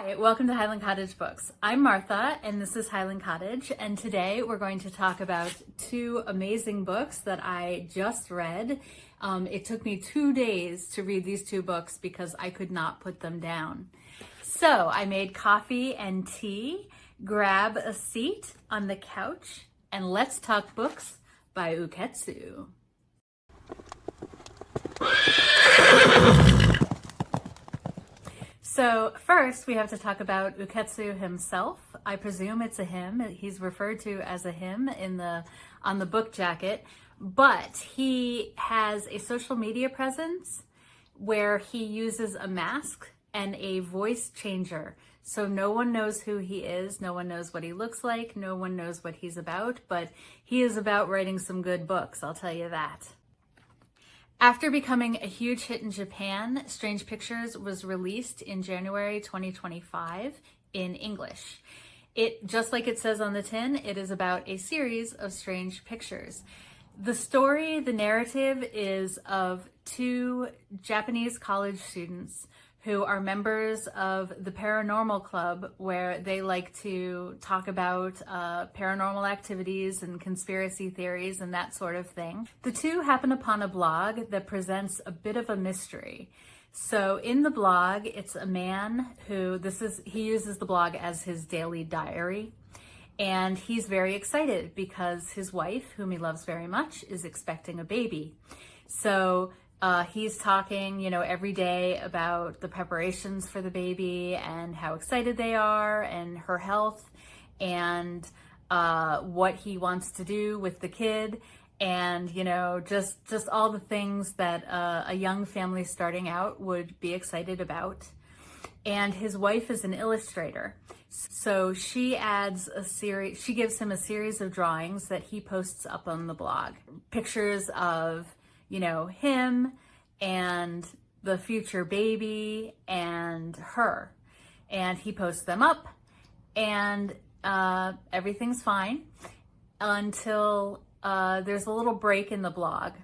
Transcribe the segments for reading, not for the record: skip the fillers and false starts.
Hi, welcome to Highland Cottage Books. I'm Martha and this is Highland Cottage, and today we're going to talk about two amazing books that I just read. It took me 2 days to read these two books because I could not put them down. So I made coffee and tea, grab a seat on the couch, and let's talk books by Uketsu. So first we have to talk about Uketsu himself. I presume it's a him. He's referred to as a him on the book jacket, but he has a social media presence where he uses a mask and a voice changer. So no one knows who he is, no one knows what he looks like, no one knows what he's about, but he is about writing some good books, I'll tell you that. After becoming a huge hit in Japan, Strange Pictures was released in January 2025 in English. Just like it says on the tin, it is about a series of strange pictures. The story, the narrative is of two Japanese college students who are members of the paranormal club, where they like to talk about paranormal activities and conspiracy theories and that sort of thing. The two happen upon a blog that presents a bit of a mystery. So in the blog, it's a man he uses the blog as his daily diary. And he's very excited because his wife, whom he loves very much, is expecting a baby. So he's talking, every day about the preparations for the baby and how excited they are and her health and what he wants to do with the kid and, just all the things that a young family starting out would be excited about. And his wife is an illustrator. So she gives him a series of drawings that he posts up on the blog. Pictures of him and the future baby and her. And he posts them up and everything's fine until there's a little break in the blog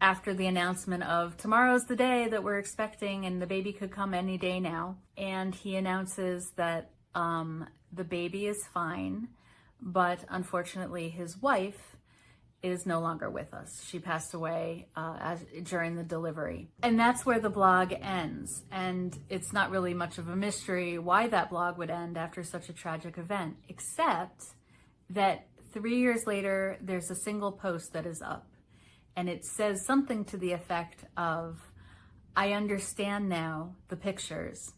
after the announcement of tomorrow's the day that we're expecting and the baby could come any day now. And he announces that the baby is fine, but unfortunately his wife is no longer with us. She passed away during the delivery. And that's where the blog ends. And it's not really much of a mystery why that blog would end after such a tragic event, except that 3 years later, there's a single post that is up. And it says something to the effect of, "I understand now the pictures.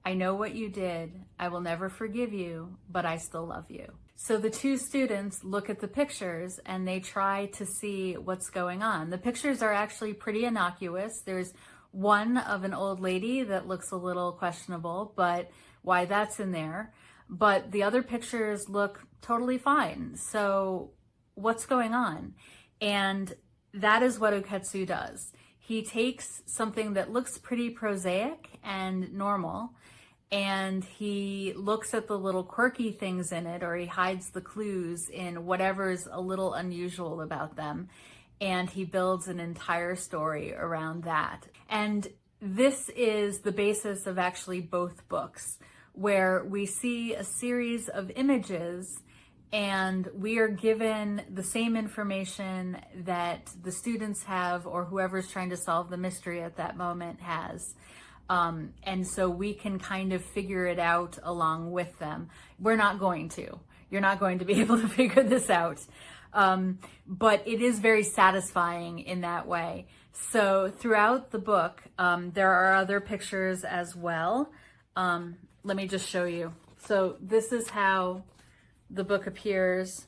I know what you did. I will never forgive you, but I still love you." So the two students look at the pictures and they try to see what's going on. The pictures are actually pretty innocuous. There's one of an old lady that looks a little questionable, but why that's in there. But the other pictures look totally fine. So what's going on? And that is what Uketsu does. He takes something that looks pretty prosaic and normal, and he looks at the little quirky things in it, or he hides the clues in whatever's a little unusual about them, and he builds an entire story around that. And this is the basis of actually both books, where we see a series of images and we are given the same information that the students have, or whoever's trying to solve the mystery at that moment has. And so we can kind of figure it out along with them. We're not going to. You're not going to be able to figure this out. But it is very satisfying in that way. So throughout the book, there are other pictures as well. Let me just show you. So this is how the book appears.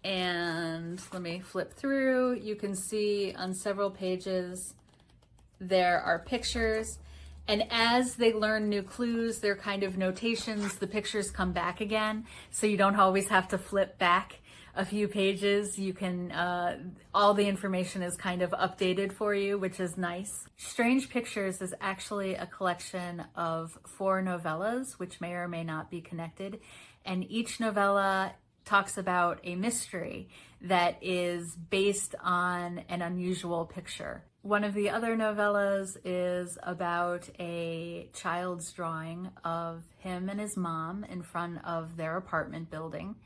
And let me flip through. You can see on several pages, there are pictures. And as they learn new clues, they're kind of notations, the pictures come back again. So you don't always have to flip back a few pages. You can, all the information is kind of updated for you, which is nice. Strange Pictures is actually a collection of 4 novellas, which may or may not be connected. And each novella talks about a mystery that is based on an unusual picture. One of the other novellas is about a child's drawing of him and his mom in front of their apartment building.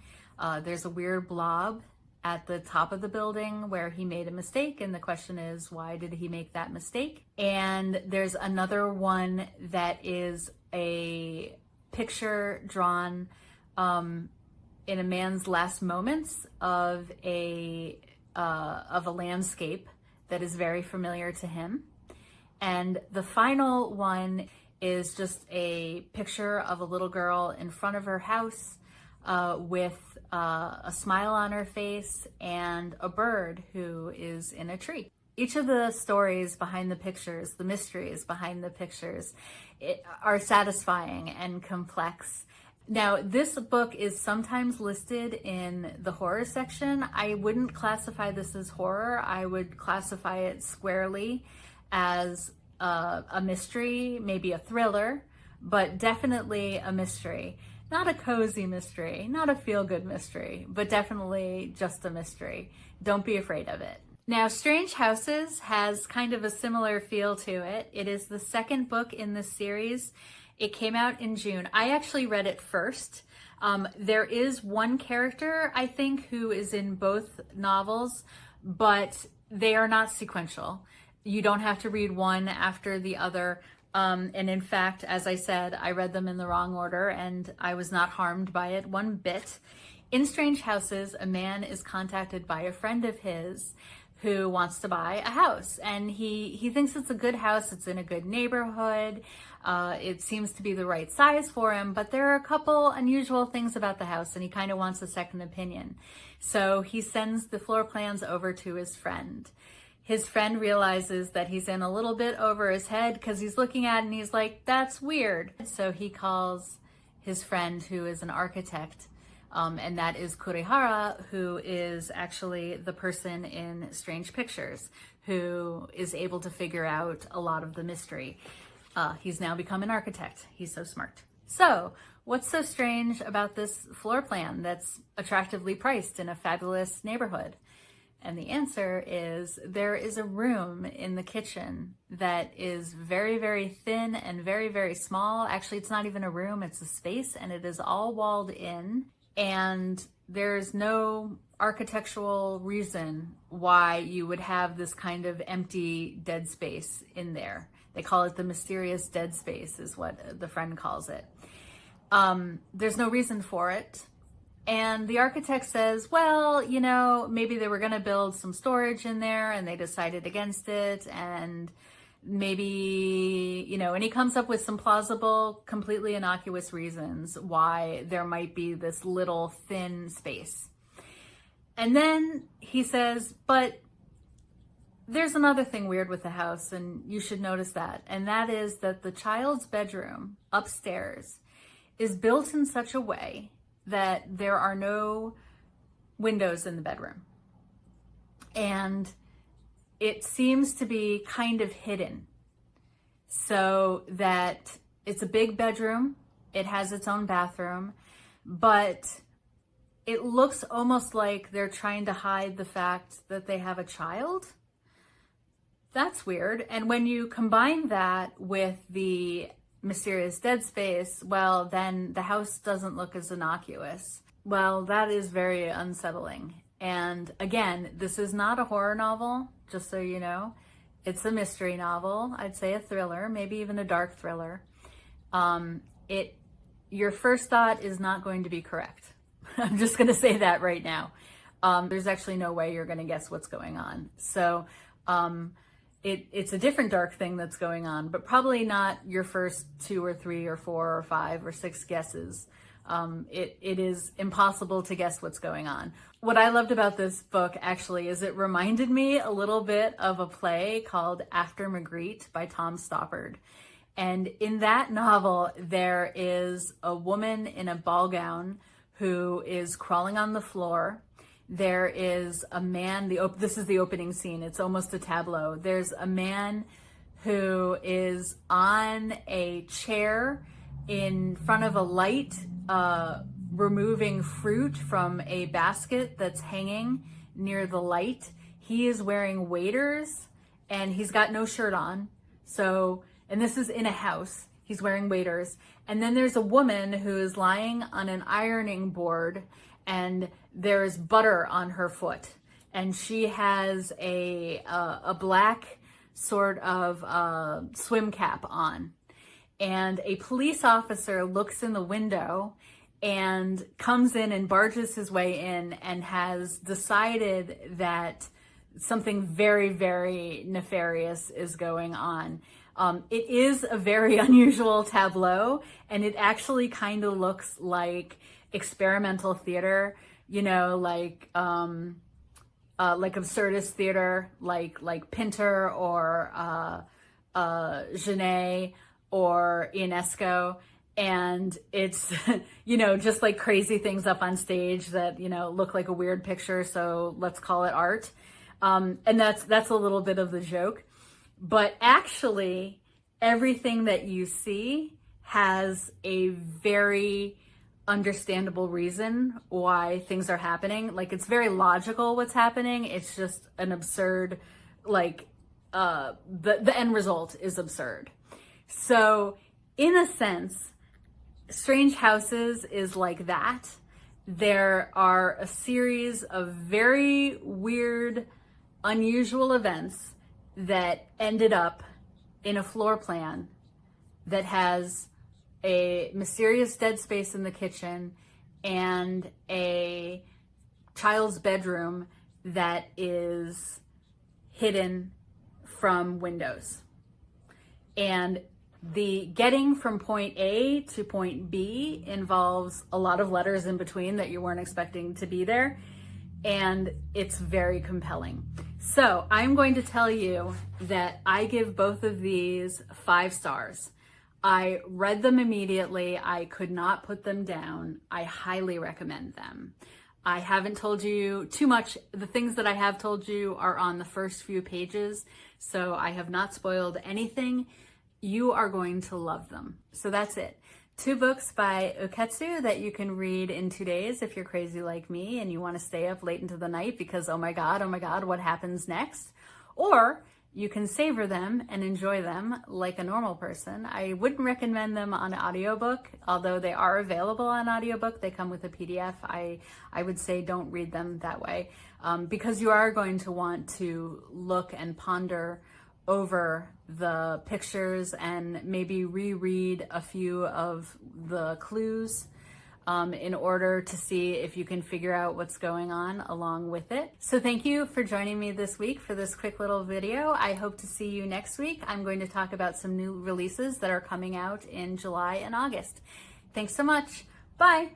There's a weird blob at the top of the building where he made a mistake, and the question is, why did he make that mistake? And there's another one that is a picture drawn in a man's last moments of a landscape that is very familiar to him. And the final one is just a picture of a little girl in front of her house with a smile on her face and a bird who is in a tree. Each of the stories behind the pictures, the mysteries behind the pictures, are satisfying and complex. Now, this book is sometimes listed in the horror section. I wouldn't classify this as horror. I would classify it squarely as a mystery, maybe a thriller, but definitely a mystery. Not a cozy mystery, not a feel-good mystery, but definitely just a mystery. Don't be afraid of it. Now, Strange Houses has kind of a similar feel to it. It is the second book in this series. It came out in June. I actually read it first. There is one character, I think, who is in both novels, but they are not sequential. You don't have to read one after the other. And in fact, as I said, I read them in the wrong order and I was not harmed by it one bit. In Strange Houses, a man is contacted by a friend of his who wants to buy a house, and he thinks it's a good house, it's in a good neighborhood, it seems to be the right size for him, but there are a couple unusual things about the house and he kind of wants a second opinion. So he sends the floor plans over to his friend. His friend realizes that he's in a little bit over his head because he's looking at it and he's like, that's weird. So he calls his friend who is an architect, and that is Kurihara, who is actually the person in Strange Pictures, who is able to figure out a lot of the mystery. He's now become an architect. He's so smart. So, what's so strange about this floor plan that's attractively priced in a fabulous neighborhood? And the answer is there is a room in the kitchen that is very, very thin and very, very small. Actually, it's not even a room, it's a space, and it is all walled in. And there's no architectural reason why you would have this kind of empty dead space in there. They call it the mysterious dead space, is what the friend calls it. There's no reason for it. And the architect says, well, you know, maybe they were going to build some storage in there and they decided against it. And maybe, you know, and he comes up with some plausible, completely innocuous reasons why there might be this little thin space. And then he says, but there's another thing weird with the house, and you should notice that. And that is that the child's bedroom upstairs is built in such a way that there are no windows in the bedroom. And it seems to be kind of hidden, so that it's a big bedroom, it has its own bathroom, but it looks almost like they're trying to hide the fact that they have a child. That's weird. And when you combine that with the mysterious dead space, well, then the house doesn't look as innocuous. Well, that is very unsettling. And again, this is not a horror novel, just so you know. It's a mystery novel. I'd say a thriller, maybe even a dark thriller. Your first thought is not going to be correct. I'm just going to say that right now. There's actually no way you're going to guess what's going on. So it's a different dark thing that's going on, but probably not your first 2 or 3 or 4 or 5 or 6 guesses. It is impossible to guess what's going on. What I loved about this book actually is it reminded me a little bit of a play called After Magritte by Tom Stoppard. And in that novel, there is a woman in a ball gown who is crawling on the floor. There is a man, this is the opening scene, it's almost a tableau. There's a man who is on a chair in front of a light, removing fruit from a basket that's hanging near the light. He is wearing waders and he's got no shirt on. So, and this is in a house. He's wearing waders. And then there's a woman who is lying on an ironing board, and there's butter on her foot. And she has a black sort of swim cap on. And a police officer looks in the window and comes in and barges his way in and has decided that something very, very nefarious is going on. It is a very unusual tableau, and it actually kind of looks like experimental theater, you know, like absurdist theater, like Pinter or Genet or Ionesco. And it's, you know, just like crazy things up on stage that, you know, look like a weird picture. So let's call it art. And that's a little bit of the joke. But actually, everything that you see has a very understandable reason why things are happening. Like, it's very logical what's happening. It's just an absurd, like, the end result is absurd. So in a sense, Strange Houses is like that. There are a series of very weird, unusual events that ended up in a floor plan that has a mysterious dead space in the kitchen and a child's bedroom that is hidden from windows. And the getting from point A to point B involves a lot of letters in between that you weren't expecting to be there. And it's very compelling. So I'm going to tell you that I give both of these 5 stars. I read them immediately. I could not put them down. I highly recommend them. I haven't told you too much. The things that I have told you are on the first few pages, so I have not spoiled anything. You are going to love them. So that's it. 2 books by Uketsu that you can read in 2 days if you're crazy like me and you want to stay up late into the night because, oh my God, what happens next? Or you can savor them and enjoy them like a normal person. I wouldn't recommend them on audiobook, although they are available on audiobook. They come with a PDF. I would say don't read them that way because you are going to want to look and ponder over the pictures and maybe reread a few of the clues in order to see if you can figure out what's going on along with it. So thank you for joining me this week for this quick little video. I hope to see you next week. I'm going to talk about some new releases that are coming out in July and August. Thanks so much. Bye.